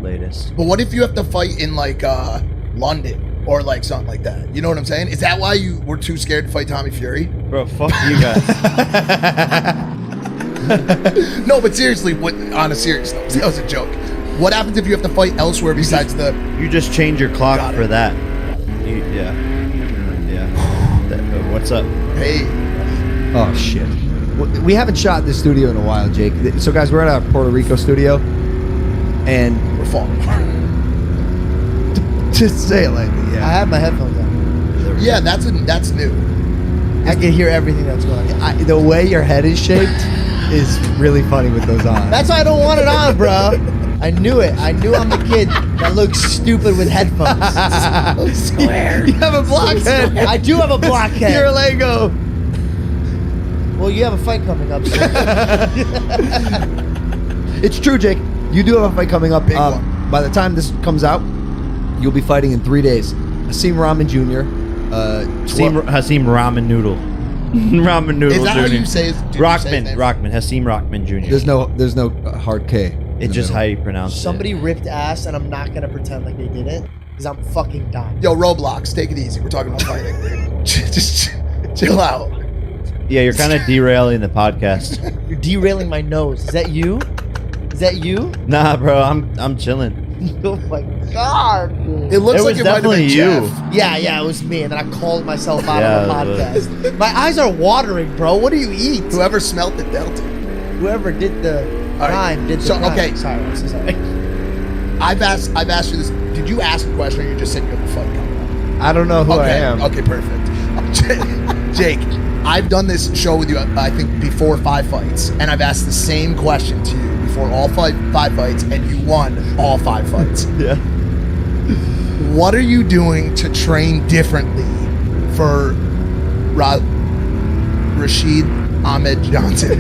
latest. But what if you have to fight in like London or like something like that? You know what I'm saying? Is that why you were too scared to fight Tommy Fury? Bro, fuck you guys. No, but seriously, on a serious note, that was a joke. What happens if you have to fight elsewhere besides You just change your clock for that. Yeah. What's up? Hey. Oh shit. We haven't shot this studio in a while, Jake. So guys, we're at our Puerto Rico studio, and we're falling apart. Just say it like that. Yeah. I have my headphones on. Yeah, that's new. I can hear everything that's going on. The way your head is shaped is really funny with those on. That's why I don't want it on, bro. I knew it. I knew I'm the kid that looks stupid with headphones. Square. You have a block head. I do have a block head. You're a Lego. Well, you have a fight coming up soon. It's true, Jake. You do have a fight coming up. By the time this comes out, you'll be fighting in 3 days. Hasim Rahman Jr. Hasim Ramen Noodle. Ramen Noodle. Is that Jr. how you say it? Rockman. Hasim Rockman Jr. There's no hard K. It's just how you pronounce it. Somebody ripped ass, and I'm not gonna pretend like they did it because I'm fucking dying. Yo, Roblox, take it easy. We're talking about fighting. Just chill out. Yeah, you're kind of derailing the podcast. You're derailing my nose. Is that you? Is that you? Nah, bro, I'm chilling. Oh my god. Dude. It looks like it might have been you. Jeff. Yeah, it was me, and then I called myself out on the Yeah, podcast. My eyes are watering, bro. What do you eat? Whoever smelt it dealt it. Whoever did the crime did the crime. Okay. Sorry, I'm so sorry. I've asked you this. Did you ask a question, or you just said you have a fight coming up? I don't know who I am. Okay, perfect. Jake, I've done this show with you, I think, before 5 fights, and I've asked the same question to you before all five fights, and you won all 5 fights. Yeah. What are you doing to train differently for Rashid Ahmed Johnson?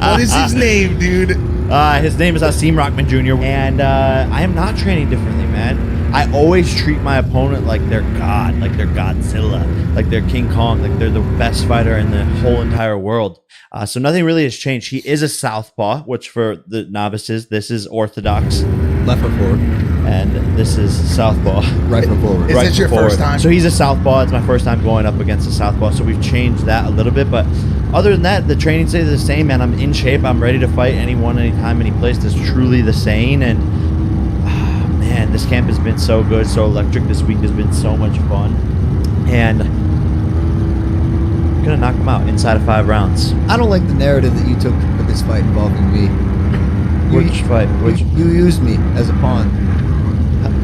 What is his name, dude? His name is Hasim Rockman Jr. And I am not training differently, man. I always treat my opponent like they're God, like they're Godzilla, like they're King Kong, like they're the best fighter in the whole entire world. So nothing really has changed. He is a southpaw, which for the novices, this is orthodox. Left foot forward. And this is southpaw. Right foot forward. Is this your first time? So he's a southpaw. It's my first time going up against a southpaw. So we've changed that a little bit. But other than that, the training stays the same, man. I'm in shape. I'm ready to fight anyone, anytime, any place. That's truly the saying. And man, this camp has been so good, so electric. This week has been so much fun. And I'm going to knock him out inside of 5 rounds. I don't like the narrative that you took with this fight involving me. Which fight? You used me as a pawn.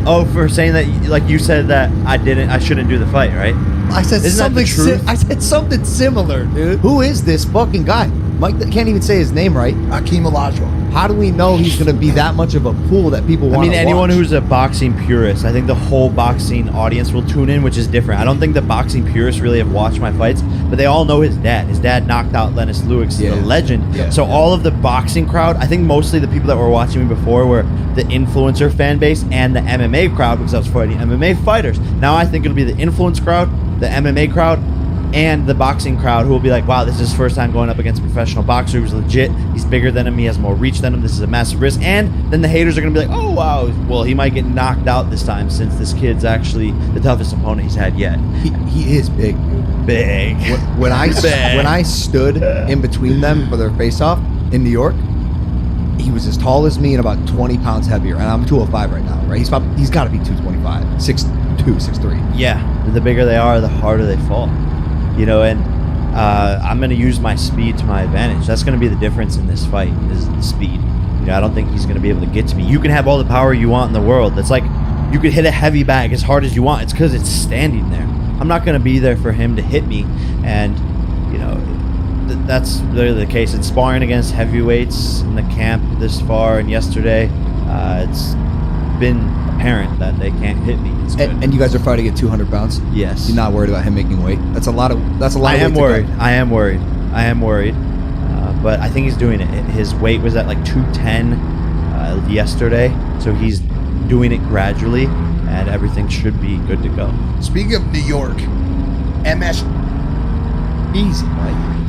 Oh, for saying that, like you said that I shouldn't do the fight, right? I said Isn't that the truth? I said something similar, dude. Who is this fucking guy? Mike can't even say his name right. Akeem Olajuwon. How do we know he's going to be that much of a pool that people want to watch? I mean, anyone who's a boxing purist, I think the whole boxing audience will tune in, which is different. I don't think the boxing purists really have watched my fights, but they all know his dad. His dad knocked out Lennox Lewis, the legend. Yeah. So all of the boxing crowd, I think mostly the people that were watching me before were the influencer fan base and the MMA crowd, because I was fighting MMA fighters. Now I think it'll be the influence crowd, the MMA crowd, and the boxing crowd, who will be like, wow, this is his first time going up against a professional boxer who's legit. He's bigger than him. He has more reach than him. This is a massive risk. And then the haters are going to be like, oh, wow, well, he might get knocked out this time since this kid's actually the toughest opponent he's had yet. He is big, dude. Big. When I stood in between them for their face-off in New York, he was as tall as me and about 20 pounds heavier. And I'm 205 right now, right? He's got to be 225, 6'2", 6'3". Yeah. The bigger they are, the harder they fall. You know, and I'm going to use my speed to my advantage. That's going to be the difference in this fight, is the speed. You know, I don't think he's going to be able to get to me. You can have all the power you want in the world. It's like you could hit a heavy bag as hard as you want. It's because it's standing there. I'm not going to be there for him to hit me. And, you know, that's really the case. It's sparring against heavyweights in the camp this far and yesterday. It's been apparent that they can't hit me. And you guys are fighting at 200 pounds? Yes. You're not worried about him making weight? That's a lot of I am worried. But I think he's doing it. His weight was at like 210 yesterday, so he's doing it gradually, and everything should be good to go. Speaking of New York,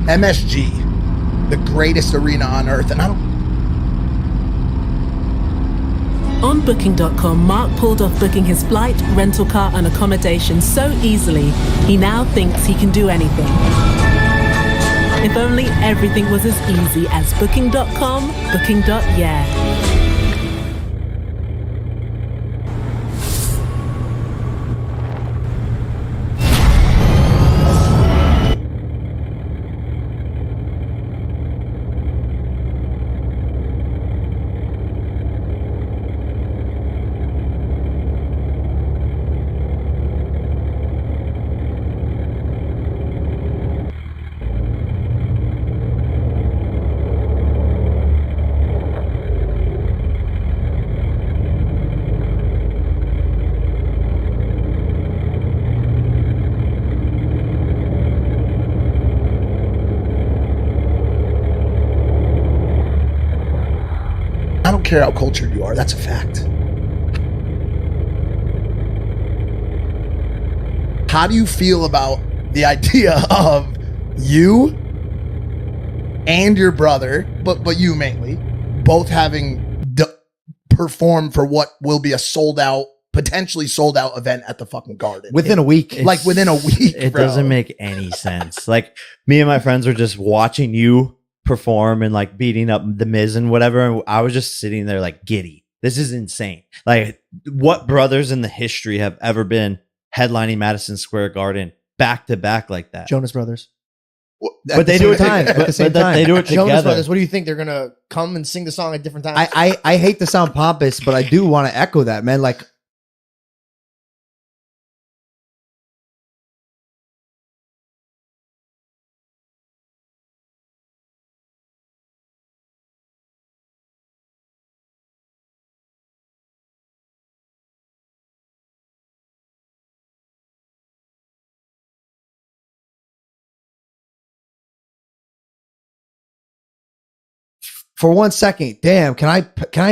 MSG, the greatest arena on earth, and I don't. On Booking.com, Mark pulled off booking his flight, rental car, and accommodation so easily, he now thinks he can do anything. If only everything was as easy as Booking.com, Booking.yeah. I don't care how cultured you are. That's a fact. How do you feel about the idea of you and your brother, but you mainly, both having performed for what will be a sold out, potentially sold out event at the fucking Garden within a week? Like within a week, It bro. doesn't make any sense. Like me and my friends were just watching you perform and like beating up the Miz and whatever. And I was just sitting there like giddy. This is insane. Like what brothers in the history have ever been headlining Madison Square Garden back to back like that? Jonas Brothers. But they do it at the same time. They do it Jonas together. Brothers. What do you think? They're gonna come and sing the song at different times? I hate to sound pompous, but I do want to echo that, man. Like, for 1 second, damn, can I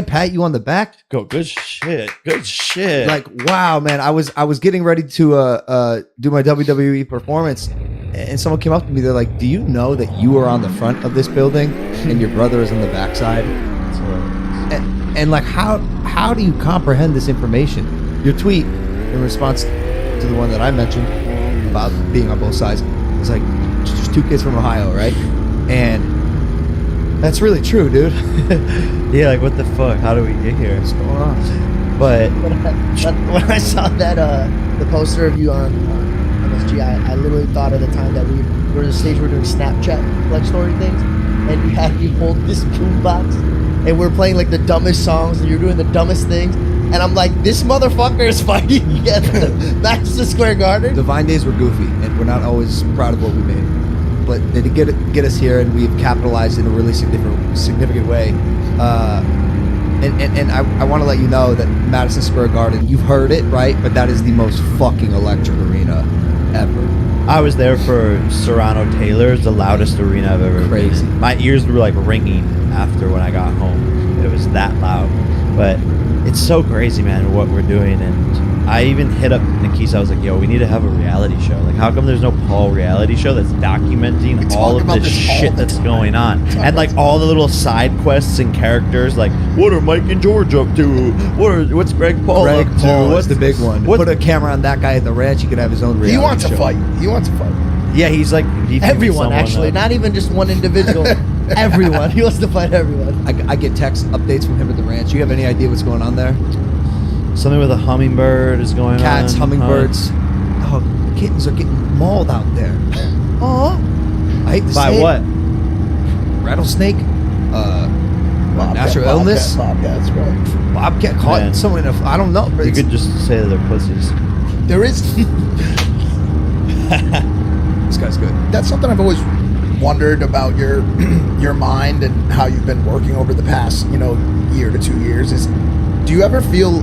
pat you on the back? Go, good shit. Good shit. Like, wow, man, I was getting ready to do my WWE performance, and someone came up to me. They're like, "Do you know that you are on the front of this building and your brother is on the backside?" And like, how do you comprehend this information? Your tweet in response to the one that I mentioned about being on both sides was like, just two kids from Ohio, right? And that's really true, dude. yeah, like what the fuck? How do we get here? What's going on? But when I saw that the poster of you on MSG, I literally thought of the time that we were on the stage, we were doing Snapchat like story things, and you hold this boombox, and we're playing like the dumbest songs, and you're doing the dumbest things, and I'm like, this motherfucker is fighting at the Madison Square Garden. Divine Days were goofy, and we're not always proud of what we made. But they did get us here, and we've capitalized in a really significant way. And I want to let you know that Madison Square Garden, you've heard it, right? But that is the most fucking electric arena ever. I was there for Serrano Taylor's, the loudest arena I've ever Crazy. been in. My ears were like ringing after when I got home. It was that loud. But it's so crazy, man, what we're doing. And I even hit up Nikisa. I was like, yo, we need to have a reality show. Like, how come there's no Paul reality show that's documenting all of this shit that's going on? And like all the little side quests and characters, like, what are Mike and George up to? What's Greg Paul Greg up to? Paul What's is the big one. What, Put a camera on that guy at the ranch. He could have his own reality He wants show. to fight. He wants to fight. yeah, he's like beefing Everyone, someone actually, up. not even just one individual. Everyone. He wants to fight everyone. I get text updates from him at the ranch. You have any idea what's going on there? Something with a hummingbird is going Cats, on. hummingbirds. Oh, kittens are getting mauled out there. Oh, I hate to By say what? it. Rattlesnake. Natural illness. Bobcats, right? Bobcat caught Man. someone in a, I don't know. But You it's- could just say that they're pussies. There is. this guy's good. That's something I've always wondered about your mind and how you've been working over the past, year to 2 years. Is, do you ever feel,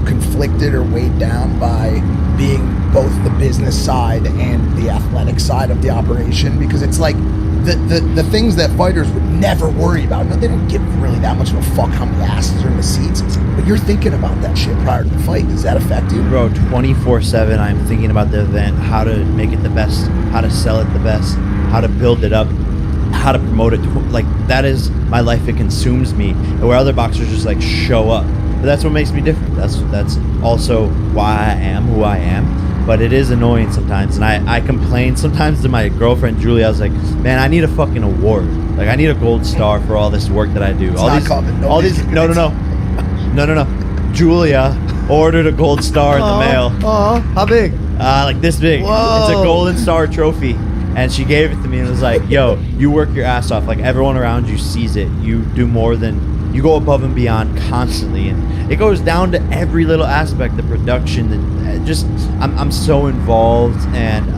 conflicted or weighed down by being both the business side and the athletic side of the operation? Because it's like the things that fighters would never worry about. No, they don't give really that much of a fuck how many asses are in the seats. But you're thinking about that shit prior to the fight. Does that affect you? Bro, 24/7, I'm thinking about the event, how to make it the best, how to sell it the best, how to build it up how to promote it. Like, that is my life. It consumes me. And where other boxers just like show up. But that's what makes me different. That's also why I am who I am. But it is annoying sometimes. And I complain sometimes to my girlfriend, Julie. I was like, man, I need a fucking award. Like, I need a gold star for all this work that I do. It's all not these, coming. all these, no. Julia ordered a gold star in the mail. Oh, how big? Like this big. Whoa. It's a golden star trophy. And she gave it to me and was like, yo, you work your ass off. Like, everyone around you sees it. You do more than, you go above and beyond constantly. And it goes down to every little aspect, the production, I'm so involved. And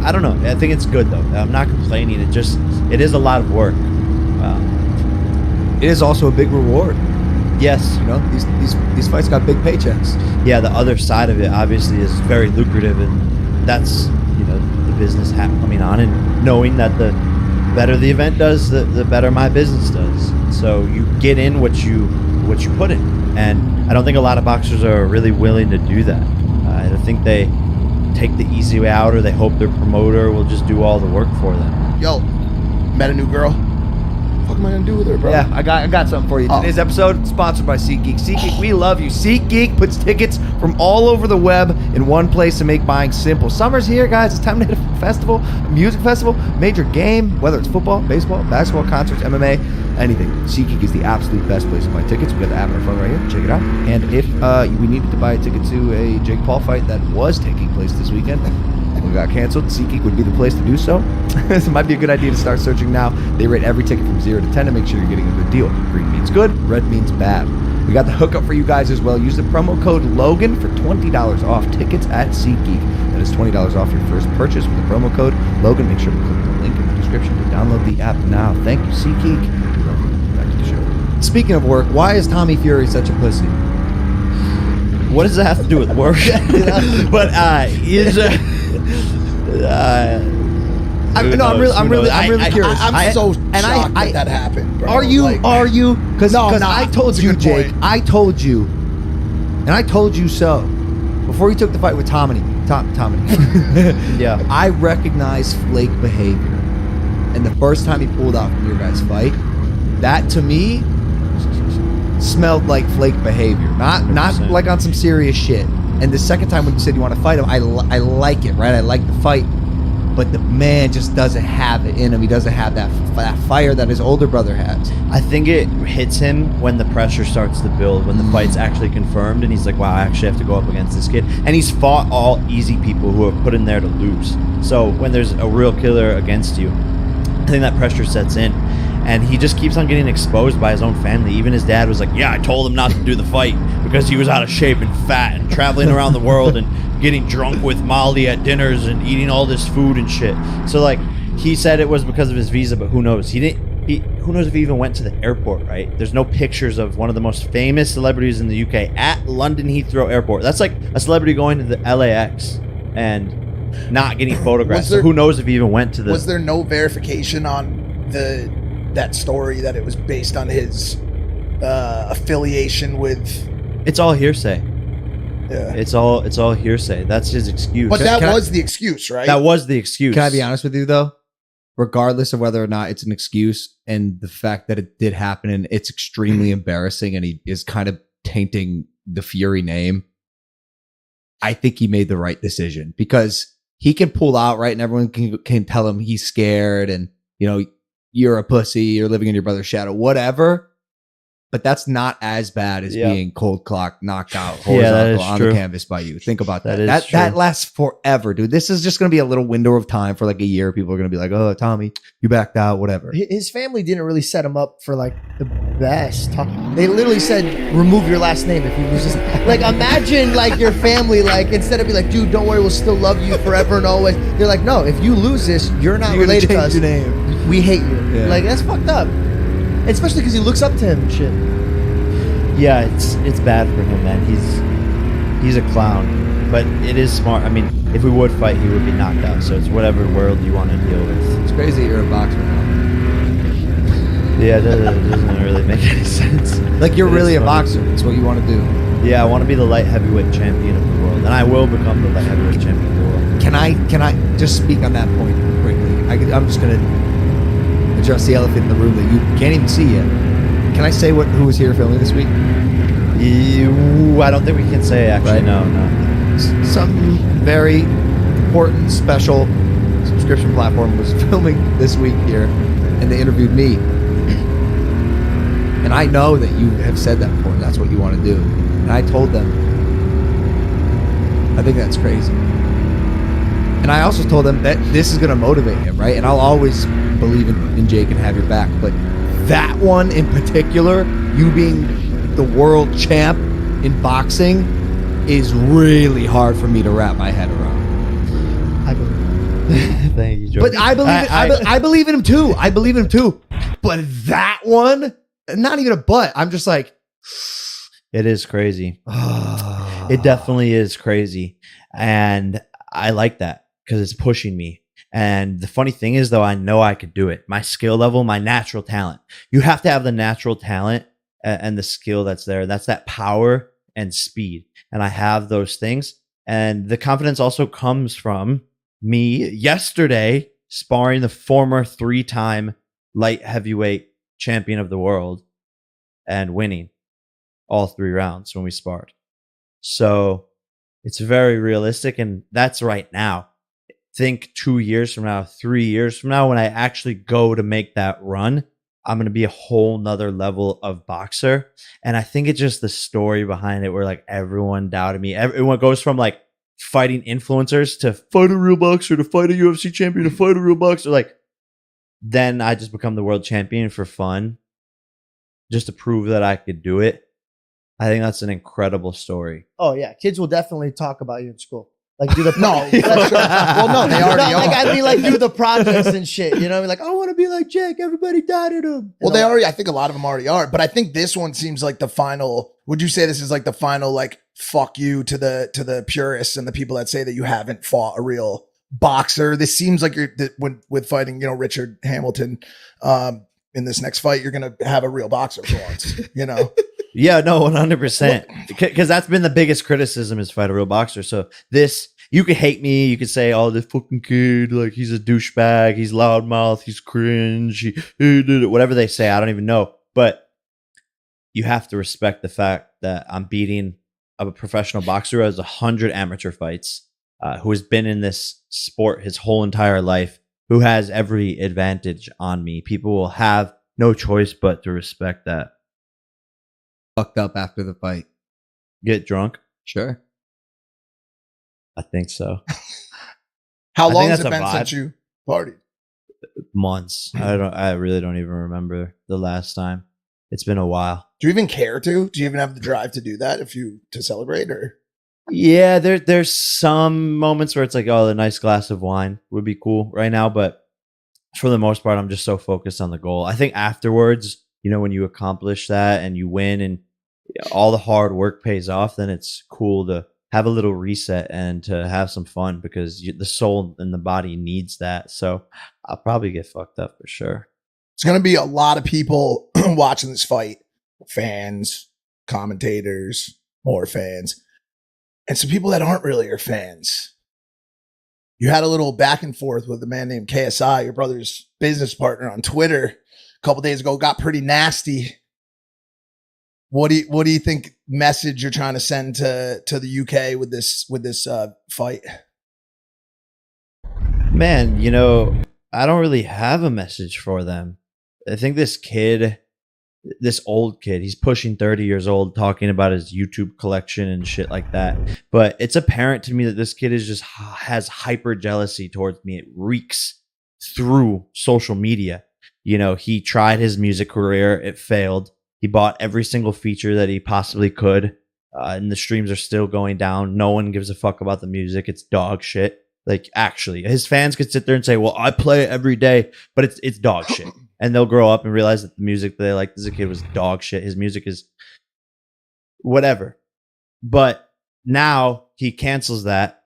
I don't know. I think it's good though. I'm not complaining. It is a lot of work. It is also a big reward. Yes. You know, these fights got big paychecks. Yeah, the other side of it obviously is very lucrative, and that's, you know, the business hat coming on and knowing that the better the event does, the better my business does. So you get in what you put in, and I don't think a lot of boxers are really willing to do that. I think they take the easy way out, or they hope their promoter will just do all the work for them. Yo, met a new girl. What am I gonna do with her, bro? Yeah, I got something for you. Oh. Today's episode sponsored by SeatGeek. SeatGeek, we love you. SeatGeek puts tickets from all over the web in one place to make buying simple. Summer's here, guys. It's time to hit a festival, a music festival, major game, whether it's football, baseball, basketball, concerts, MMA, anything. SeatGeek is the absolute best place to buy tickets. We got the app on our phone right here. Check it out. And if we needed to buy a ticket to a Jake Paul fight that was taking place this weekend, we got canceled, SeatGeek would be the place to do so. So it might be a good idea to start searching now. They rate every ticket from 0 to 10 to make sure you're getting a good deal. Green means good, red means bad. We got the hookup for you guys as well. Use the promo code Logan for $20 off tickets at SeatGeek. That is $20 off your first purchase with the promo code Logan. Make sure to click the link in the description to download the app now. Thank you, SeatGeek. Back to the show. Speaking of work, why is Tommy Fury such a pussy? What does that have to do with work? But I'm really curious. I'm so and shocked that happened, bro. Are you? Because No, I'm not. I told That's a you, good Jake. point. I told you, and I told you so. Before you took the fight with Tommy. Yeah. I recognize flake behavior, and the first time he pulled out from your guys' fight, that to me smelled like flake behavior, not 100%. like on some serious shit. And the second time when you said you want to fight him, I like it, right? I like the fight, but the man just doesn't have it in him. He doesn't have that fire that his older brother has. I think it hits him when the pressure starts to build, when the fight's actually confirmed, and he's like, wow, I actually have to go up against this kid. And he's fought all easy people who are put in there to lose. So when there's a real killer against you, I think that pressure sets in. And he just keeps on getting exposed by his own family. Even his dad was like, yeah, I told him not to do the fight because he was out of shape and fat and traveling around the world and getting drunk with Molly at dinners and eating all this food and shit. So, like, he said it was because of his visa, but who knows? Who knows if he even went to the airport, right? There's no pictures of one of the most famous celebrities in the UK at London Heathrow Airport. That's like a celebrity going to the LAX and not getting photographed. So who knows if he even went to the... Was there no verification on that story that it was based on his affiliation with? It's all hearsay. Yeah. It's all hearsay. That's his excuse. But that was the excuse, right? That was the excuse. Can I be honest with you, though? Regardless of whether or not it's an excuse and the fact that it did happen and it's extremely embarrassing and he is kind of tainting the Fury name, I think he made the right decision because he can pull out, right? And everyone can tell him he's scared and, you know, you're a pussy, you're living in your brother's shadow, whatever. But that's not as bad as being cold clock, knocked out, horizontal on the canvas by you. Think about that. That lasts forever, dude. This is just going to be a little window of time for like a year. People are going to be like, oh, Tommy, you backed out, whatever. His family didn't really set him up for like the best. They literally said, remove your last name if you lose this. Like, imagine like your family, like instead of be like, dude, don't worry, we'll still love you forever and always. They're like, no, if you lose this, you're not related to us. Your name. We hate you. Yeah. Like, that's fucked up. Especially because he looks up to him and shit. Yeah, it's bad for him, man. He's a clown, but it is smart. I mean, if we would fight, he would be knocked out. So it's whatever world you want to deal with. It's crazy that you're a boxer now. Yeah, that doesn't really make any sense. Like you're really a boxer. It's what you want to do. Yeah, I want to be the light heavyweight champion of the world, and I will become the light heavyweight champion of the world. Can I just speak on that point quickly? I'm just gonna address the elephant in the room that you can't even see yet. Can I say who was here filming this week? I don't think we can say, actually. Right. No. Some very important, special subscription platform was filming this week here, and they interviewed me. And I know that you have said that before. That's what you want to do. And I told them, I think that's crazy. And I also told them that this is going to motivate him, right? And I'll always believe in Jake and have your back. But that one in particular, you being the world champ in boxing, is really hard for me to wrap my head around. I believe. Thank you, Jordan. But I believe I believe in him too. I believe in him too. But that one, not even a but. I'm just like, it is crazy. It definitely is crazy. And I like that because it's pushing me. And the funny thing is, though, I know I could do it. My skill level, my natural talent. You have to have the natural talent and the skill that's there. That's that power and speed. And I have those things. And the confidence also comes from me yesterday sparring the former 3-time light heavyweight champion of the world and winning all 3 rounds when we sparred. So it's very realistic, and that's right now. Think 2 years from now, 3 years from now, when I actually go to make that run, I'm going to be a whole nother level of boxer. And I think it's just the story behind it where like everyone doubted me. Everyone goes from like fighting influencers to fight a real boxer, to fight a UFC champion, to fight a real boxer. Like, then I just become the world champion for fun, just to prove that I could do it. I think that's an incredible story. Oh yeah, kids will definitely talk about you in school. Like do the No, that's true. Well, no, they already like are. I mean, like do the projects and shit. You know, like I want to be like Jake. Everybody doubted him. Well, they already. I think a lot of them already are. But I think this one seems like the final. Would you say this is like the final, like fuck you to the purists and the people that say that you haven't fought a real boxer? This seems like you're with fighting, you know, Richard Hamilton. In this next fight, you're gonna have a real boxer for once. You know. Yeah, no, 100%. Because that's been the biggest criticism is fight a real boxer. So this, you could hate me. You could say, oh, this fucking kid, like he's a douchebag. He's loudmouth. He's cringe. He did it. Whatever they say, I don't even know. But you have to respect the fact that I'm beating a professional boxer who has 100 amateur fights, who has been in this sport his whole entire life, who has every advantage on me. People will have no choice but to respect that. Fucked up after the fight. Get drunk? Sure. I think so. How I long think has that's it a been vibe. since you partied? Months. I really don't even remember the last time. It's been a while. Do you even care to? Do you even have the drive to do that to celebrate or? Yeah, there's some moments where it's like, oh, a nice glass of wine would be cool right now, but for the most part, I'm just so focused on the goal. I think afterwards, you know, when you accomplish that and you win and all the hard work pays off, then it's cool to have a little reset and to have some fun because the soul and the body needs that. So I'll probably get fucked up for sure. It's going to be a lot of people watching this fight, fans, commentators, more fans, and some people that aren't really your fans. You had a little back and forth with a man named KSI, your brother's business partner, on Twitter a couple days ago. Got pretty nasty. What do you think message you're trying to send to the UK with this fight? Man, you know, I don't really have a message for them. I think this old kid, he's pushing 30 years old, talking about his YouTube collection and shit like that. But it's apparent to me that this kid has hyper jealousy towards me. It reeks through social media. You know, he tried his music career. It failed. He bought every single feature that he possibly could. And the streams are still going down. No one gives a fuck about the music. It's dog shit. Like, actually, his fans could sit there and say, well, I play it every day, but it's dog shit. And they'll grow up and realize that the music that they liked as a kid was dog shit. His music is whatever. But now he cancels that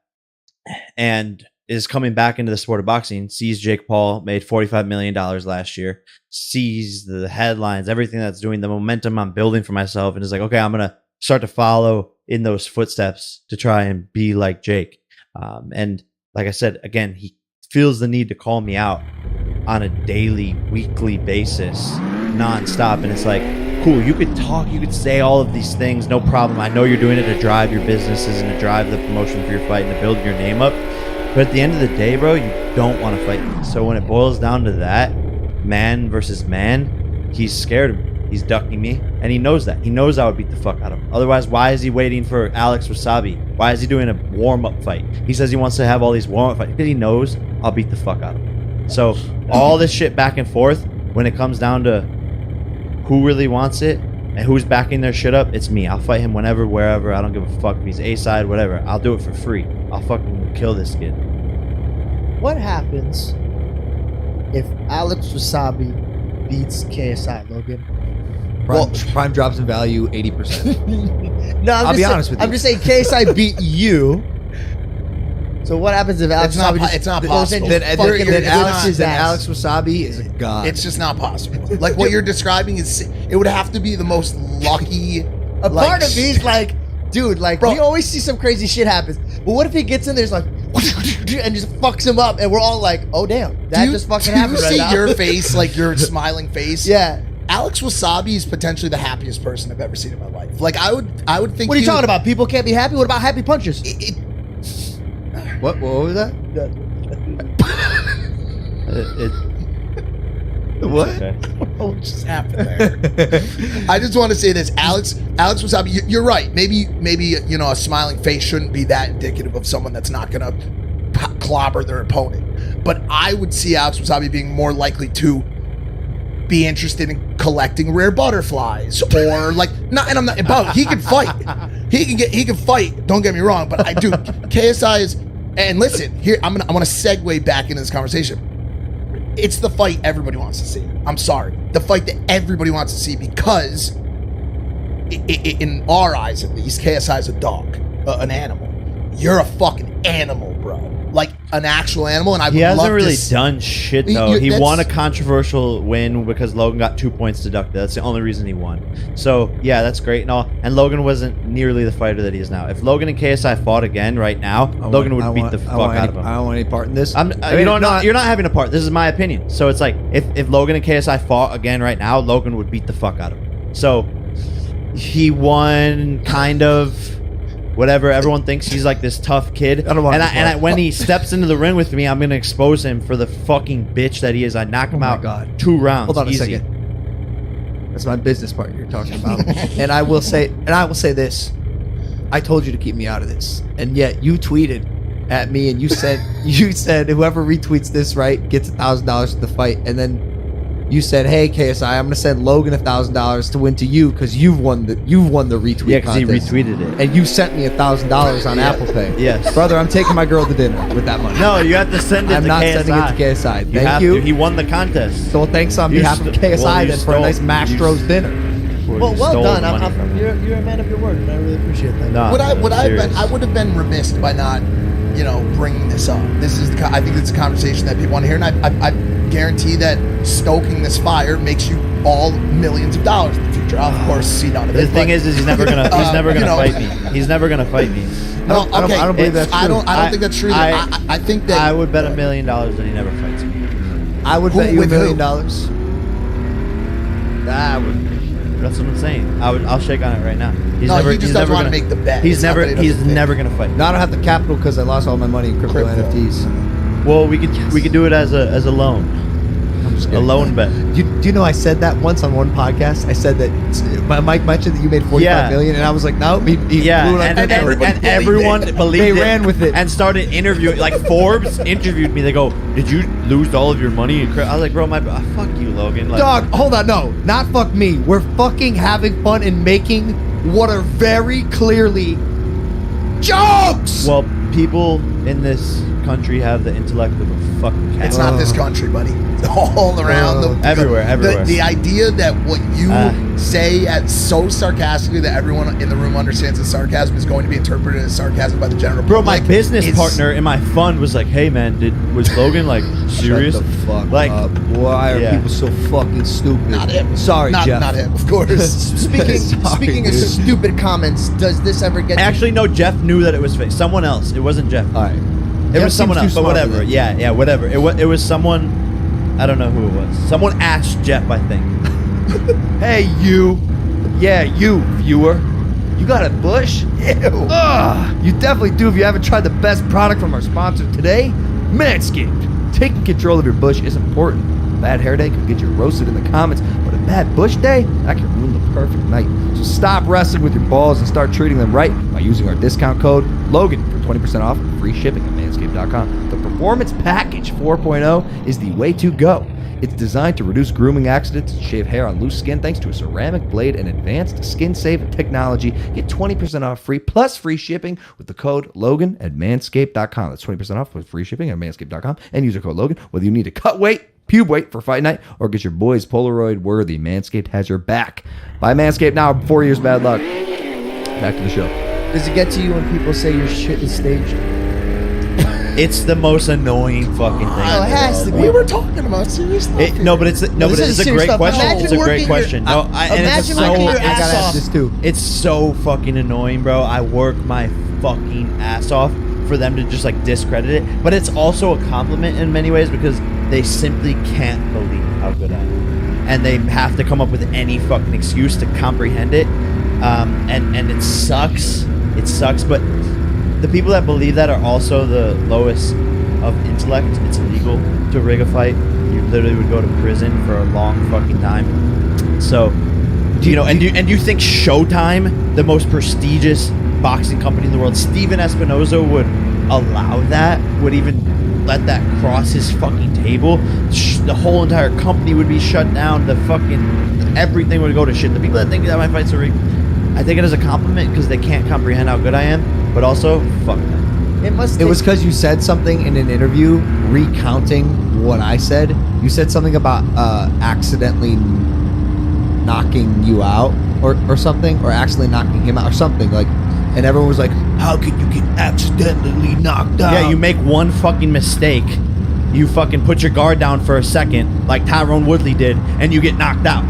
and is coming back into the sport of boxing, sees Jake Paul made $45 million last year, sees the headlines, everything that's doing, the momentum I'm building for myself, and is like, okay, I'm going to start to follow in those footsteps to try and be like Jake. And like I said, again, he feels the need to call me out. on a daily, weekly basis, nonstop. And it's like, cool, you could talk, you could say all of these things, no problem. I know you're doing it to drive your businesses and to drive the promotion for your fight and to build your name up. But at the end of the day, bro, you don't want to fight me. So when it boils down to that, man versus man, he's scared of me. He's ducking me, and he knows that. He knows I would beat the fuck out of him. Otherwise, why is he waiting for Alex Wasabi? Why is he doing a warm-up fight? He says he wants to have all these warm-up fights because he knows I'll beat the fuck out of him. So all this shit back and forth, when it comes down to who really wants it and who's backing their shit up, it's me. I'll fight him whenever, wherever. I don't give a fuck if he's A-side, whatever. I'll do it for free. I'll fucking kill this kid. What happens if Alex Wasabi beats KSI, Logan? Prime drops in value 80%. No, I'll be honest with you. I'm just saying KSI beat you. So what happens if Alex Wasabi just it's not goes possible. in and Then fucking whips his ass? Alex Wasabi is a god. It's just not possible. Like what you're describing is, it would have to be the most lucky. A part of me's like, dude, like, Bro. we always see some crazy shit happens. But what if he gets in there's like, and just fucks him up, and we're all like, oh damn, that just fucking happened right see now. your face, like your smiling face? Yeah. Alex Wasabi is potentially the happiest person I've ever seen in my life. Like I would think. What are you talking about? People can't be happy? What about happy punches? What was that? What? Okay. What just happened there? I just want to say this, Alex Wasabi. You're right. Maybe a smiling face shouldn't be that indicative of someone that's not gonna clobber their opponent. But I would see Alex Wasabi being more likely to be interested in collecting rare butterflies or like not. And I'm not about. He can fight. He can fight. Don't get me wrong. But I do. KSI is. And listen, here I want to segue back into this conversation. It's the fight everybody wants to see. I'm sorry. The fight that everybody wants to see because, in our eyes at least, KSI is a dog, an animal. You're a fucking animal, bro. Like an actual animal. And He hasn't really done shit, though. He that's- won a controversial win because Logan got 2 points deducted. That's the only reason he won. So, yeah, that's great and all. And Logan wasn't nearly the fighter that he is now. If Logan and KSI fought again right now, Logan would beat the fuck out of him. I don't want any part in this. You're not having a part. This is my opinion. So it's like if Logan and KSI fought again right now, Logan would beat the fuck out of him. So he won, kind of. Whatever. Everyone thinks he's like this tough kid. When he steps into the ring with me, I'm gonna expose him for the fucking bitch that he is. I knock him out. God. 2 rounds. Hold on easy. a second. That's my business partner you're talking about. and I will say this. I told you to keep me out of this. And yet you tweeted at me and you said whoever retweets this right gets $1,000 for the fight. And then you said, "Hey KSI, I'm gonna send Logan $1,000 to win to you because you've won the retweet." Yeah, because he contest. retweeted it. And you sent me $1,000 on Apple Pay. Yes. Brother, I'm taking my girl to dinner with that money. No, you have to send it I'm to not KSI. sending it to KSI. You Thank have you. to. He won the contest. So thanks on You behalf of st- KSI well, you then for a nice stole- Mastro's dinner. Well Stole done. the money from him. You're a man of your word, and I really appreciate that. No, I would serious. have been remiss by not, bringing this up. This is I think it's a conversation that people want to hear, and I guarantee that stoking this fire makes you all millions of dollars in the future. I'll of course see none of it. The thing is he's never gonna fight me. He's never gonna fight me. No, I don't believe that's true. I don't think that's true. I think that I would bet $1 million that he never fights me. I would Who- bet you $1 with who? million. That's what I'm saying. I'll shake on it right now. He's No, he just doesn't never want to gonna- make the bet. He's It's not never that he doesn't think. never gonna fight. No, I don't have the capital because I lost all my money in crypto NFTs. Well, we could do it as a loan. I'm just A kidding. loan bet. Do you know I said that once on one podcast? I said that Mike mentioned that you made $45 million, and I was like, no, he Yeah, blew it on and crypto. everyone believed They it ran with it. and started interviewing. Like Forbes interviewed me. They go, "Did you lose all of your money?" I was like, "Bro, fuck you, Logan." Like, Dog, hold on, no, not fuck me. We're fucking having fun and making what are very clearly jokes. well, people in this country have the intellect of a fucking cat. It's not this country, buddy. All around Everywhere. The idea that what you say so sarcastically that everyone in the room understands as sarcasm is going to be interpreted as sarcasm by the general Bro, public. my business is- partner in my fund was like, "Hey, man, was Logan like serious?" Shut the fuck like, up. Why are yeah. people so fucking stupid? Not him. Sorry, not, Jeff. Not him, of course. Sorry, Speaking of dude. stupid comments, does this ever get Actually, no. Jeff knew that it was fake. Someone else. It wasn't Jeff. All right. It was someone else. But whatever. Yeah, whatever. It was someone I don't know who it was. Someone asked Jeff, I think. Hey, you. Yeah, you, viewer. You got a bush? Ew. Ugh, you definitely do if you haven't tried the best product from our sponsor today, Manscaped. Taking control of your bush is important. A bad hair day could get you roasted in the comments, but a bad bush day, that can ruin the perfect night. So stop wrestling with your balls and start treating them right by using our discount code Logan for 20% off and free shipping at manscaped.com. The Performance Package 4.0 is the way to go. It's designed to reduce grooming accidents and shave hair on loose skin thanks to a ceramic blade and advanced skin-safe technology. Get 20% off free plus free shipping with the code Logan at manscaped.com. That's 20% off with free shipping at manscaped.com and use the code Logan. Whether you need to cut weight, pube weight for fight night, or get your boys Polaroid worthy, Manscaped has your back. Buy Manscaped now. 4 years bad luck. Back to the show. Does it get to you when people say your shit is staged? It's the most annoying fucking thing. Oh, it has to be. We were talking about serious stuff. But it's a great question. It's a great question. No, Imagine working your ass off. This too. It's so fucking annoying, bro. I work my fucking ass off for them to just like discredit it. But it's also a compliment in many ways because they simply can't believe how good I am. And they have to come up with any fucking excuse to comprehend it. And it sucks. It sucks, but the people that believe that are also the lowest of intellect. It's illegal to rig a fight. You literally would go to prison for a long fucking time. So, you you think Showtime, the most prestigious boxing company in the world, Steven Espinoza would allow that? Would even let that cross his fucking table? The whole entire company would be shut down. The fucking everything would go to shit. The people that think that my fights are rigged, I think it is a compliment because they can't comprehend how good I am. But also, fuck them. It was because you said something in an interview recounting what I said. You said something about accidentally knocking you out or something, or accidentally knocking him out or something like. And everyone was like, "How could you get accidentally knocked out?" Yeah, you make one fucking mistake. You fucking put your guard down for a second, like Tyrone Woodley did, and you get knocked out.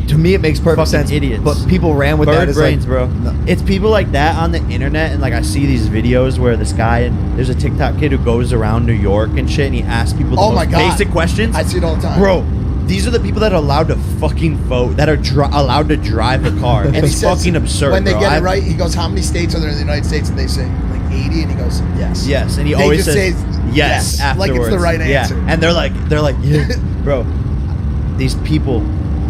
To me, it makes perfect Fucking sense. idiots. But people ran with that. Bird It's brains, like, bro. no. It's people like that on the internet, and like I see these videos where this guy and there's a TikTok kid who goes around New York and shit, and he asks people the most basic questions. I see it all the time, bro. These are the people that are allowed to fucking vote, that are allowed to drive a car. And he It's says, fucking absurd. When they bro. get it right, he goes, "How many states are there in the United States?" And they say like 80, and he goes, "Yes." Yes, and he They always just says say yes like afterwards. it's the right answer. Yeah, and they're like, yeah. Bro, these people.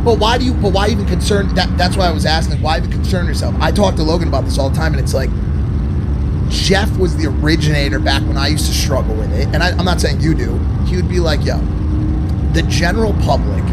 But why even concern? That's why I was asking. Why even concern yourself? I talk to Logan about this all the time, and it's like Jeff was the originator back when I used to struggle with it, and I'm not saying you do. He would be like, "Yo, the general public,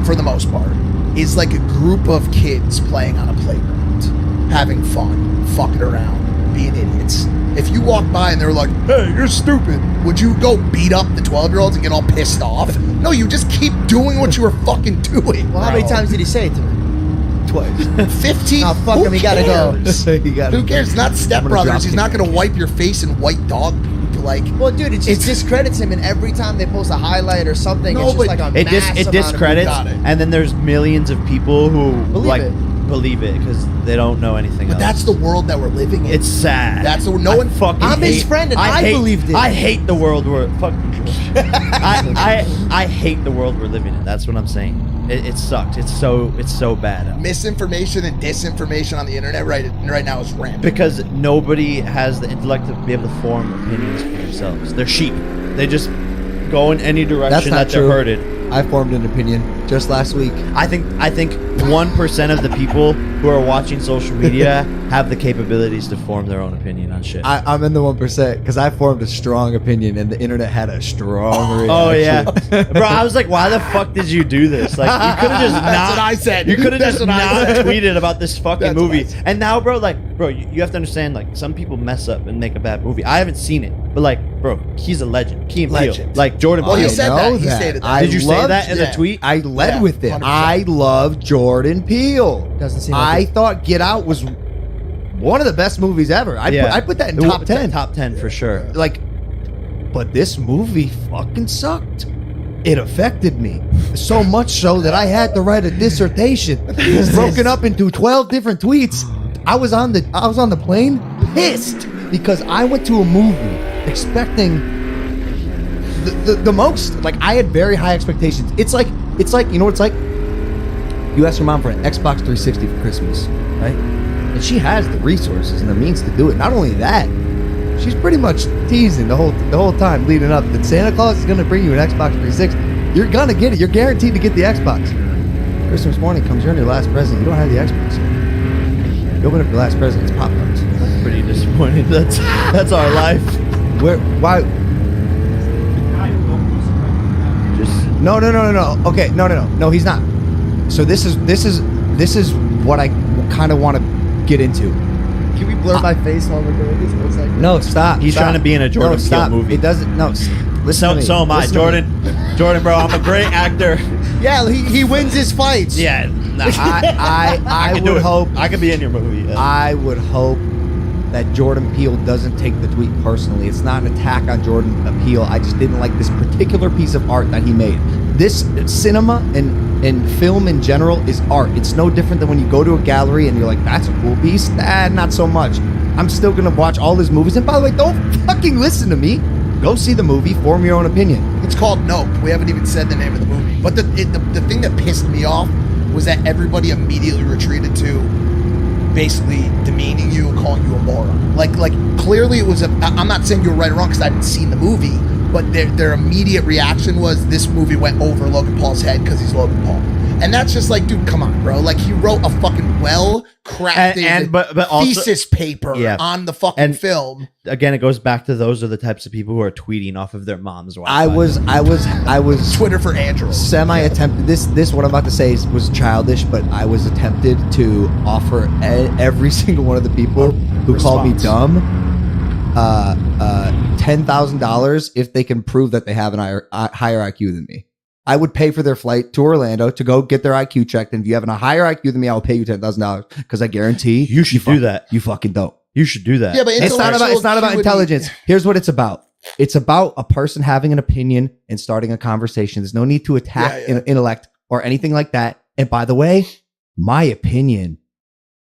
for the most part, is like a group of kids playing on a playground, having fun, fucking around, being idiots. If you walk by and they're like, 'Hey, you're stupid,' would you go beat up the 12-year-olds and get all pissed off? No, you just keep doing what you were fucking doing. Well, how many times did he say it to me? Twice. 15? Oh, fuck him, he gotta go. Who cares? It's not Step I'm gonna Brothers. drop He's kick not that going to shit. wipe your face in white dog poop. Like, Well, dude, it just discredits him, and every time they post a highlight or something, No, it's just but like a It mass discredits, got it. and then there's millions of people who Believe believe it because they don't know anything but else. that's the world that we're living in. It's sad. That's the no one. fucking. I'm his hate- friend, and I hate, believed it. I hate the world we're fucking. I hate the world we're living in. That's what I'm saying. It sucks. It's so bad. Misinformation and disinformation on the internet right now is rampant. Because nobody has the intellect to be able to form opinions for themselves. They're sheep. They just go in any That's direction not that they're true. herded. I formed an opinion just last week. I think 1% of the people who are watching social media have the capabilities to form their own opinion on shit. I'm in the 1% because I formed a strong opinion and the internet had a strong reaction. Oh yeah, bro! I was like, why the fuck did you do this? Like, you could have just That's not. what I said. You could have That's just what I not said. tweeted about this fucking That's what I movie. said. And now, bro, you have to understand, like, some people mess up and make a bad movie. I haven't seen it, but like, bro, he's a legend. Key and Peele, Legend. like Jordan. Well, he Peele. said that. He stated that. Did you say that in yeah. the tweet? I led Yeah, with it. 100%. I love Jordan Peele. Doesn't seem like I it. thought Get Out was one of the best movies ever. I put that in top 10. Top 10 for sure. Like, but this movie fucking sucked. It affected me so much so that I had to write a dissertation. It's broken up into 12 different tweets. I was on the plane pissed because I went to a movie expecting the most. Like, I had very high expectations. It's like you know what it's like. You ask your mom for an Xbox 360 for Christmas, right? And she has the resources and the means to do it. Not only that, she's pretty much teasing the whole time leading up that Santa Claus is going to bring you an Xbox 360. You're gonna get it. You're guaranteed to get the Xbox. Christmas morning comes, you're on your last present. You don't have the Xbox yet. You open up your last present, it's Pop-Tarts. That's pretty disappointing. That's our life. Why? Just No. Okay, no. He's not. So this is what I kind of want to get into. Can we blur my face while we're doing this? 1 second. No, stop. He's stop. trying to be in a Jordan Peele stop. movie. It doesn't. No. Listen to me. So am I, Listen to me. Jordan, bro. I'm a great actor. Yeah, he wins his fights. Yeah, nah, I can do would it. hope. I could be in your movie. I would hope that Jordan Peele doesn't take the tweet personally. It's not an attack on Jordan Peele. I just didn't like this particular piece of art that he made. This cinema and film in general is art. It's no different than when you go to a gallery and you're like, that's a cool piece. Not so much. I'm still going to watch all his movies. And by the way, don't fucking listen to me. Go see the movie, form your own opinion. It's called Nope. We haven't even said the name of the movie. But the thing that pissed me off was that everybody immediately retreated to basically demeaning you and calling you a moron. Like clearly it was I'm not saying you were right or wrong because I haven't seen the movie, but their immediate reaction was this movie went over Logan Paul's head because he's Logan Paul. And that's just like, dude, come on, bro. Like, he wrote a fucking well-crafted but also, thesis paper on the fucking film. Again, it goes back to those are the types of people who are tweeting off of their mom's Wi-Fi. I was Twitter for Android. Semi-attempted. This what I'm about to say was childish, but I was attempted to offer every single one of the people who called me dumb $10,000 if they can prove that they have an higher IQ than me. I would pay for their flight to Orlando to go get their IQ checked. And if you have a higher IQ than me, I will pay you $10,000 because I guarantee you should do that. You fucking don't. You should do that. Yeah, but it's not about intelligence. Here's what it's about. It's about a person having an opinion and starting a conversation. There's no need to attack intellect or anything like that. And by the way, my opinion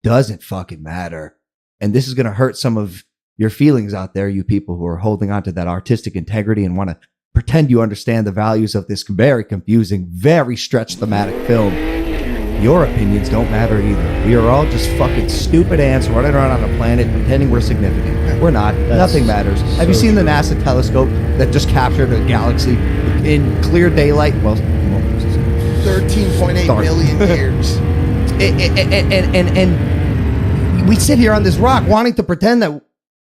doesn't fucking matter. And this is going to hurt some of your feelings out there, you people who are holding on to that artistic integrity and want to pretend you understand the values of this very confusing, very stretched thematic film. Your opinions don't matter either. We are all just fucking stupid ants running around on a planet pretending we're significant. We're not. Nothing matters. Have you seen the NASA telescope that just captured a galaxy in clear daylight? Well 13.8 million years. And we sit here on this rock wanting to pretend that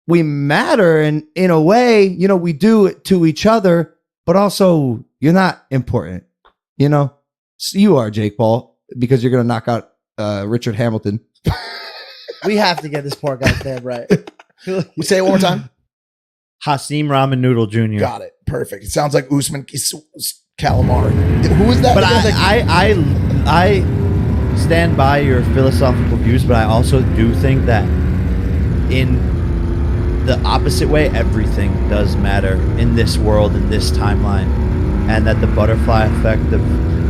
we matter, and in a way, you know, we do it to each other, but also you're not important, you know? So you are, Jake Paul, because you're going to knock out Richard Hamilton. We have to get this poor guy's name right. We say it one more time. Hasim Ramen Noodle Jr. Got it. Perfect. It sounds like Usman Calamari. Who is that? But I stand by your philosophical views, but I also do think that in the opposite way, everything does matter in this world, in this timeline, and that the butterfly effect of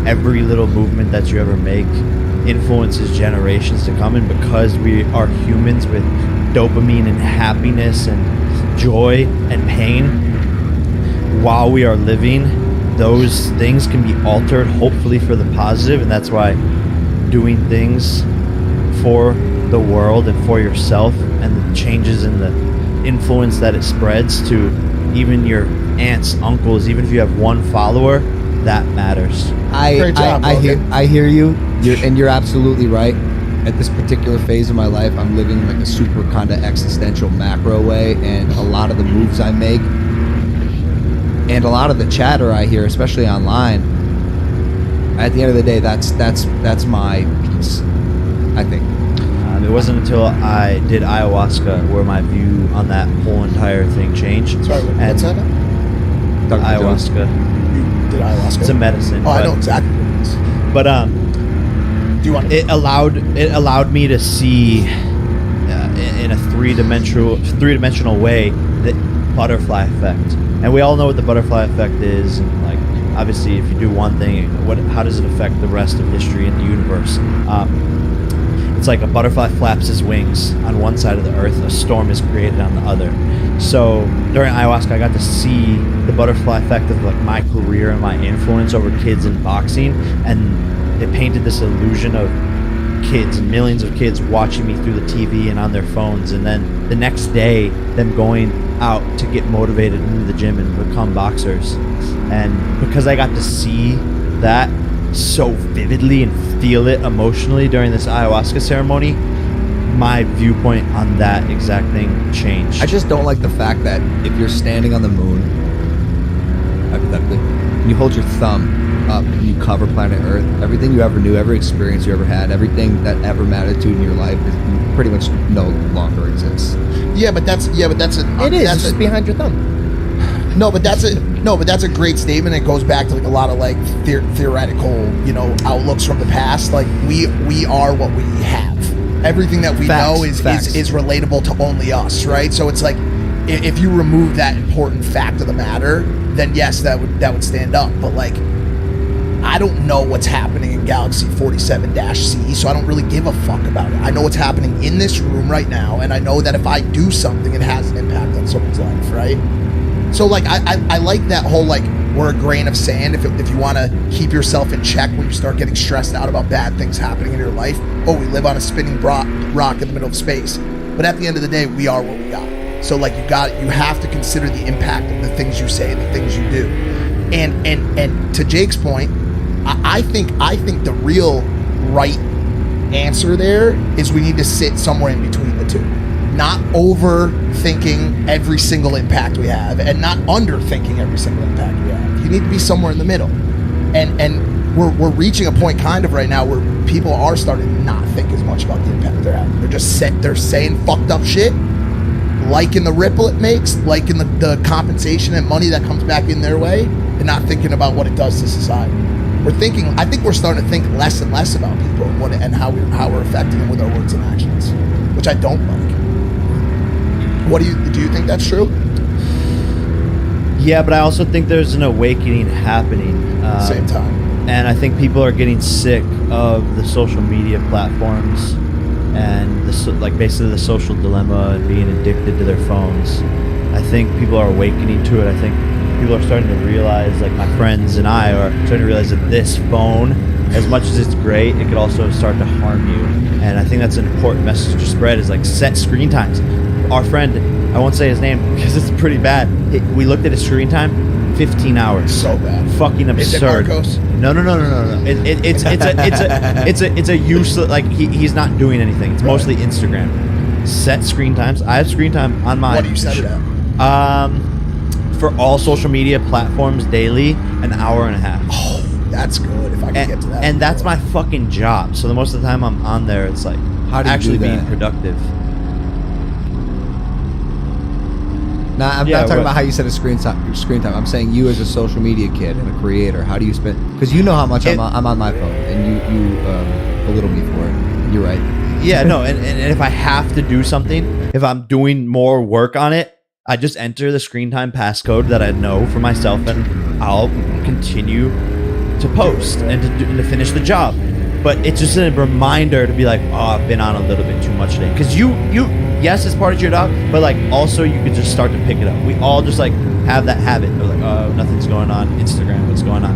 every little movement that you ever make influences generations to come. And because we are humans with dopamine and happiness and joy and pain while we are living, those things can be altered, hopefully for the positive. And that's why doing things for the world and for yourself and the changes in the influence that it spreads to even your aunts, uncles, even if you have one follower, that matters. I hear you. You're absolutely right. At this particular phase of my life, I'm living like a super kind of existential macro way, and a lot of the moves I make and a lot of the chatter I hear, especially online, at the end of the day, that's my piece, I think. It wasn't until I did ayahuasca where my view on that whole entire thing changed. Sorry, what's that? Ayahuasca. You did ayahuasca? It's a medicine. Oh, I know exactly what it is. But Do you want to? it allowed me to see in a three-dimensional way the butterfly effect. And we all know what the butterfly effect is, and like obviously if you do one thing, how does it affect the rest of history and the universe? it's like a butterfly flaps his wings on one side of the earth, a storm is created on the other. So during ayahuasca, I got to see the butterfly effect of like my career and my influence over kids in boxing, and it painted this illusion of kids, millions of kids watching me through the TV and on their phones, and then the next day them going out to get motivated into the gym and become boxers. And because I got to see that so vividly and feel it emotionally during this ayahuasca ceremony, my viewpoint on that exact thing changed. I just don't like the fact that if you're standing on the moon, hypothetically, and you hold your thumb up and you cover planet Earth, everything you ever knew, every experience you ever had, everything that ever mattered to you in your life is pretty much no longer exists. It is. It's just behind your thumb. No, but that's a great statement. It goes back to like a lot of like theoretical, outlooks from the past. Like we are what we have. Everything that we know is relatable to only us, right? So it's like if you remove that important fact of the matter, then yes, that would stand up. But like, I don't know what's happening in Galaxy 47-C, so I don't really give a fuck about it. I know what's happening in this room right now, and I know that if I do something, it has an impact on someone's life, right? So like, I like that whole like, we're a grain of sand. If you want to keep yourself in check when you start getting stressed out about bad things happening in your life. Oh, we live on a spinning rock in the middle of space. But at the end of the day, we are what we got. So like, you have to consider the impact of the things you say, the things you do. And to Jake's point, I think the real right answer there is we need to sit somewhere in between the two. Not overthinking every single impact we have, and not underthinking every single impact we have. You need to be somewhere in the middle. And we're reaching a point kind of right now where people are starting to not think as much about the impact they're having. They're saying fucked up shit, liking the ripple it makes, liking the compensation and money that comes back in their way, and not thinking about what it does to society. I think we're starting to think less and less about people and how we're affecting them with our words and actions, which I don't like. Do you think that's true? Yeah, but I also think there's an awakening happening. Same time. And I think people are getting sick of the social media platforms and basically the social dilemma and being addicted to their phones. I think people are awakening to it. I think people are starting to realize, like my friends and I are starting to realize that this phone, as much as it's great, it could also start to harm you. And I think that's an important message to spread, is like set screen times. Our friend, I won't say his name because it's pretty bad. We looked at his screen time, 15 hours. So bad. Fucking absurd. Is it Marcos? No. It's a useless, like he's not doing anything. It's mostly Instagram. Set screen times. I have screen time on mine. What do you set it at? For all social media platforms daily, an hour and a half. Oh, that's good if I can get to that. And that's my fucking job. So the most of the time I'm on there, it's like How do you actually do that? being productive. Nah, I'm not talking about how you set a screen time. I'm saying you as a social media kid and a creator. How do you spend? Because you know how much I'm on my phone, and you belittle me for it. You're right. Yeah, no, and if I have to do something, if I'm doing more work on it, I just enter the screen time passcode that I know for myself, and I'll continue to post and to finish the job. But it's just a reminder to be like, oh, I've been on a little bit too much today. Because yes, it's part of your job, but like also you could just start to pick it up. We all just like have that habit of like, oh, nothing's going on Instagram. What's going on?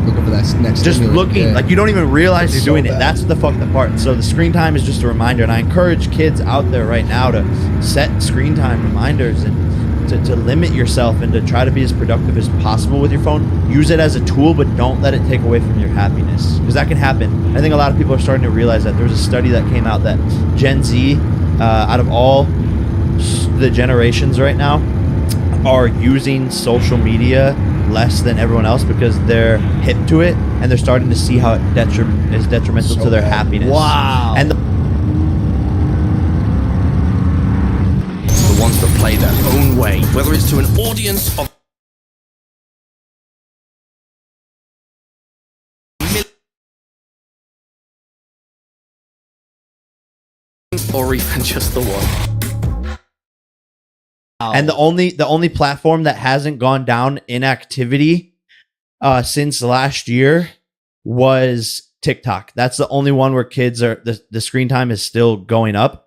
Looking for that next. Just looking, like you don't even realize you're doing it. bad. That's the fucked up part. So the screen time is just a reminder, and I encourage kids out there right now to set screen time reminders and to limit yourself and to try to be as productive as possible with your phone. Use it as a tool, but don't let it take away from your happiness, because that can happen. I think a lot of people are starting to realize that. There was a study that came out that Gen Z, out of all the generations right now, are using social media less than everyone else because they're hip to it, and they're starting to see how it is detrimental to their happiness. Wow. And The ones that play their own way, whether it's to an audience of or even just the one. And the only platform that hasn't gone down in activity since last year was TikTok. That's the only one where kids are the screen time is still going up.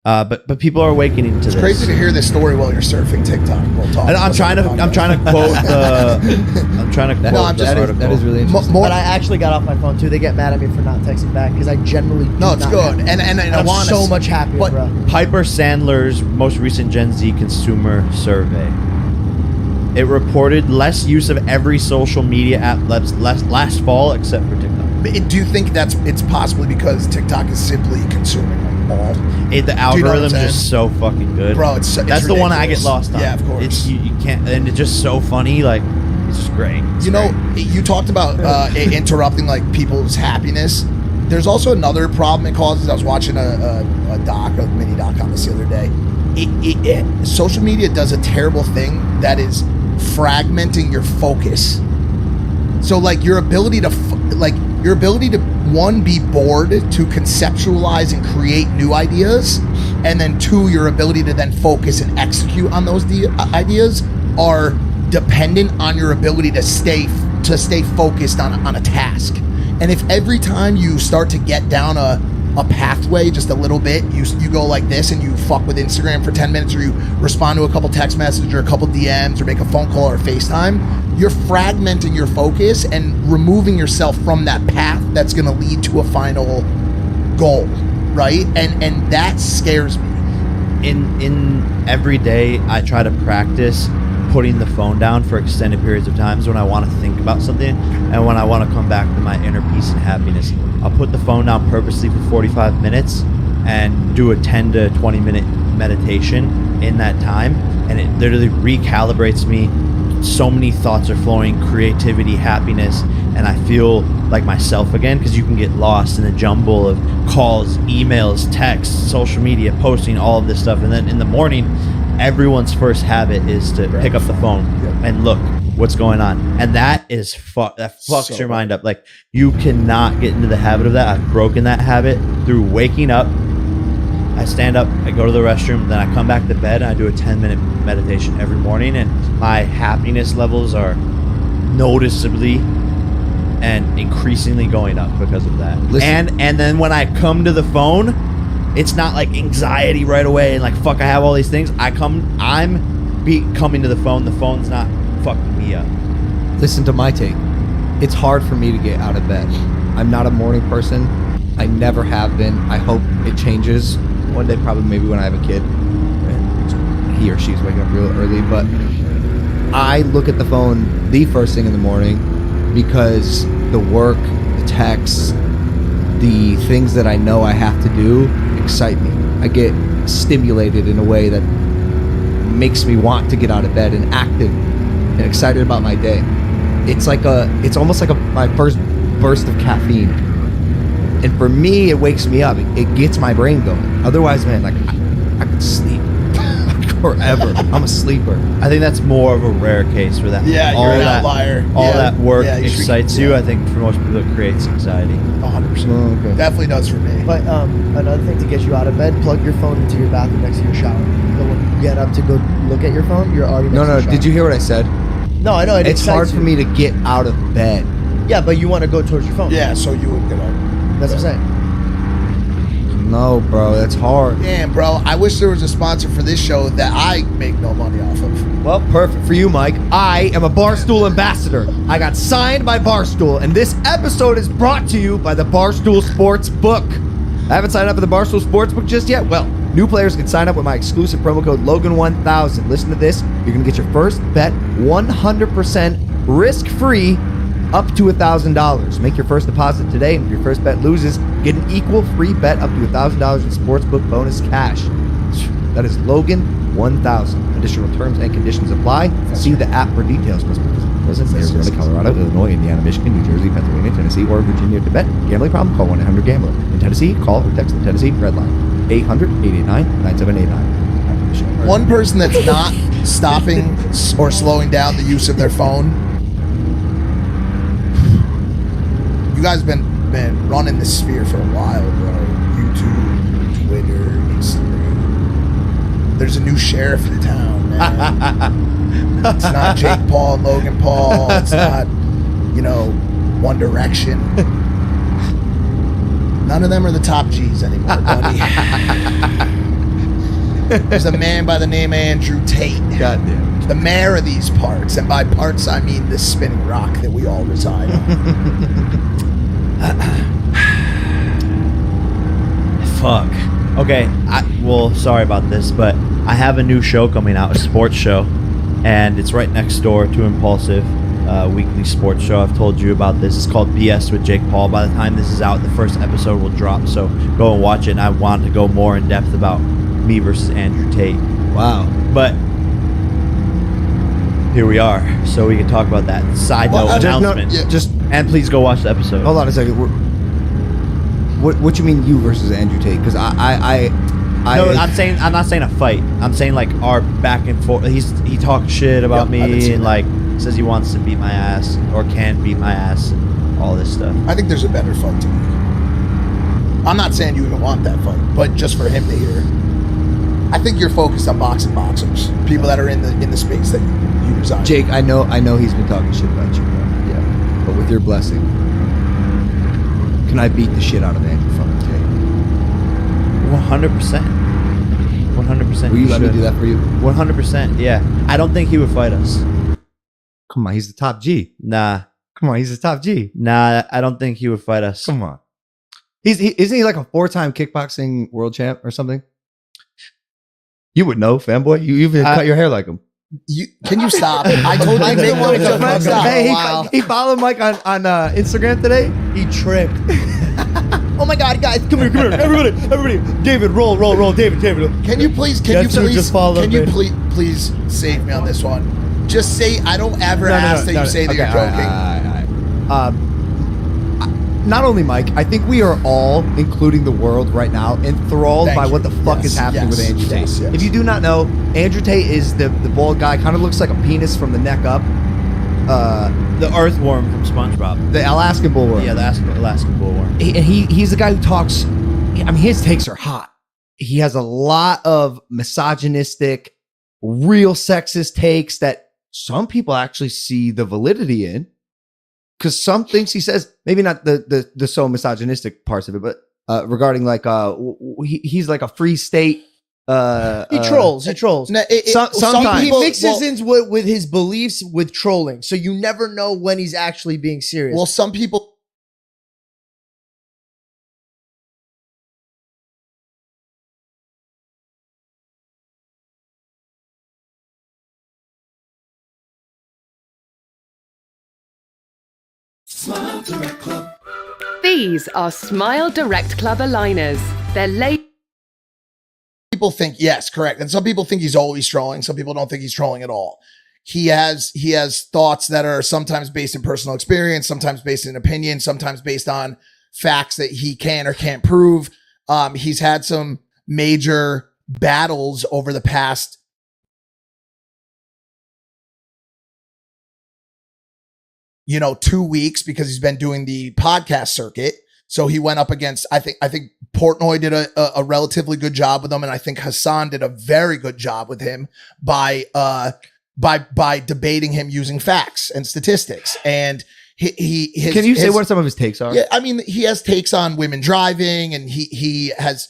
But people are awakening to this. It's crazy to hear this story while you're surfing TikTok. And I'm trying to quote the article. That is really interesting. But I actually got off my phone too. They get mad at me for not texting back because I generally do No, it's not good. have- And I'm so much happier, but- bro. Piper Sandler's most recent Gen Z consumer survey. It reported less use of every social media app last fall except for TikTok. Do you think it's possibly because TikTok is simply consuming all? The what I'm algorithm's saying? just so fucking good, Bro, it's that's the one I get ridiculous. lost on. Yeah, of course. It's you can't, and it's just so funny. Like it's just great. It's great. You talked about interrupting like people's happiness. There's also another problem it causes. I was watching a mini doc on this the other day. Social media does a terrible thing that is fragmenting your focus. So like your ability to one, be bored, to conceptualize and create new ideas, and then two, your ability to then focus and execute on those ideas are dependent on your ability to stay focused on a task. And if every time you start to get down a pathway just a little bit, you go like this and you fuck with Instagram for 10 minutes, or you respond to a couple text messages or a couple DMs or make a phone call or FaceTime, you're fragmenting your focus and removing yourself from that path that's going to lead to a final goal, right? And that scares me. In every day, I try to practice putting the phone down for extended periods of times when I want to think about something and when I want to come back to my inner peace and happiness. I'll put the phone down purposely for 45 minutes and do a 10 to 20 minute meditation in that time, and it literally recalibrates me. So many thoughts are flowing, creativity, happiness, and I feel like myself again, because you can get lost in the jumble of calls, emails, texts, social media, posting, all of this stuff. And then in the morning, everyone's first habit is to pick up the phone and look what's going on, and that fucks your mind up. Like, you cannot get into the habit of that. I've broken that habit through waking up. I stand up, I go to the restroom, then I come back to bed and I do a 10-minute meditation every morning, and my happiness levels are noticeably and increasingly going up because of that. And then when I come to the phone, it's not like anxiety right away and like, fuck, I have all these things. I'm coming to the phone. The phone's not fucking me up. Listen to my take. It's hard for me to get out of bed. I'm not a morning person. I never have been. I hope it changes one day, probably maybe when I have a kid and he or she's waking up real early. But I look at the phone the first thing in the morning because the work, the texts, the things that I know I have to do excite me. I get stimulated in a way that makes me want to get out of bed and active and excited about my day. It's almost like my first burst of caffeine. And for me, it wakes me up. It gets my brain going. Otherwise, man, like I could sleep forever. I'm a sleeper. I think that's more of a rare case where that Yeah, you're an outlier. All Yeah. that work Yeah, you should- excites you. I think for most people it creates anxiety. 100%. Oh, okay. Definitely does for me. But another thing to get you out of bed, plug your phone into your bathroom next to your shower. So when you get up to go look at your phone, you're already next to No. your shower. Did you hear what I said? No, I know. It It's hard excites for you. me to get out of bed. Yeah, but you want to go towards your phone. Yeah, so you would get up. That's what I'm saying. No, bro, that's hard. Damn, bro. I wish there was a sponsor for this show that I make no money off of. Well, perfect for you, Mike. I am a Barstool ambassador. I got signed by Barstool, and this episode is brought to you by the Barstool Sportsbook. I haven't signed up for the Barstool Sportsbook just yet. Well, new players can sign up with my exclusive promo code Logan1000. Listen to this. You're going to get your first bet 100% risk-free up to $1,000. Make your first deposit today, and if your first bet loses, get an equal free bet up to $1,000 in sportsbook bonus cash. That is Logan1000. Additional terms and conditions apply. See the app for details. Present Arizona, Colorado, Illinois, Indiana, Michigan, New Jersey, Pennsylvania, Tennessee, or Virginia to bet. Gambling problem? Call 1-800-GAMBLER. In Tennessee, call or text the Tennessee Red Line. 800-889-9789. One person that's not stopping or slowing down the use of their phone. You guys been running this sphere for a while, bro. YouTube, Twitter, Instagram. There's a new sheriff in town, man. It's not Jake Paul and Logan Paul. It's not, One Direction. None of them are the top G's anymore, buddy. There's a man by the name of Andrew Tate. Goddamn. The mayor of these parts. And by parts, I mean this spinning rock that we all reside on. Fuck. Okay, well, sorry about this, but I have a new show coming out, a sports show, and it's right next door to Impulsive, weekly sports show. I've told you about this. It's called BS with Jake Paul. By the time this is out, the first episode will drop, so go and watch it. And I want to go more in depth about me versus Andrew Tate. Wow. But here we are, so we can talk about that. Side note announcement. And please go watch the episode. Hold on a second. What you mean you versus Andrew Tate? Because No, I'm not saying a fight. I'm saying like our back and forth. He talks shit about me and like says he wants to beat my ass or can beat my ass and all this stuff. I think there's a better fight to me. I'm not saying you even want that fight, but just for him to hear. I think you're focused on boxing boxers, people that are in the space that you reside. Jake, I know he's been talking shit about you. Yeah, but with your blessing, can I beat the shit out of Andrew fucking Tate? 100%. 100%. Will you let me do that for you? 100%. Yeah. I don't think he would fight us. Come on, he's the top G. Nah. Come on, he's the top G. Nah, I don't think he would fight us. Come on. Isn't he like a 4-time kickboxing world champ or something? You would know, fanboy. You even cut your hair like him. Can you stop? I told you Nick wanted to fuck up. Hey, he followed Mike on Instagram today. He tripped. Oh my God, guys, come here, everybody, David, roll, David. Can you please save me on this one? Just say I don't ever ask that you say that you're joking. All right. Not only Mike, I think we are all, including the world right now, enthralled by what the fuck is happening with Andrew Tate. Yes. If you do not know, Andrew Tate is the bald guy, kind of looks like a penis from the neck up. The earthworm from SpongeBob. The Alaskan bullworm. Yeah, the Alaskan bullworm. He's the guy who talks. I mean, his takes are hot. He has a lot of misogynistic, real sexist takes that some people actually see the validity in. Because some things he says, maybe not the so misogynistic parts of it, but regarding like he's like a free state. He trolls. Sometimes he mixes in with his beliefs with trolling, so you never know when he's actually being serious. Well, some people. Smile Direct Club. These are Smile Direct Club aligners. They're People think, yes, correct. And some people think he's always trolling. Some people don't think he's trolling at all. He has thoughts that are sometimes based in personal experience, sometimes based in opinion, sometimes based on facts that he can or can't prove. He's had some major battles over the past 2 weeks because he's been doing the podcast circuit. So he went up against, I think Portnoy did a relatively good job with him. And I think Hassan did a very good job with him by debating him using facts and statistics. And can you say what some of his takes are? Yeah. I mean, he has takes on women driving and he has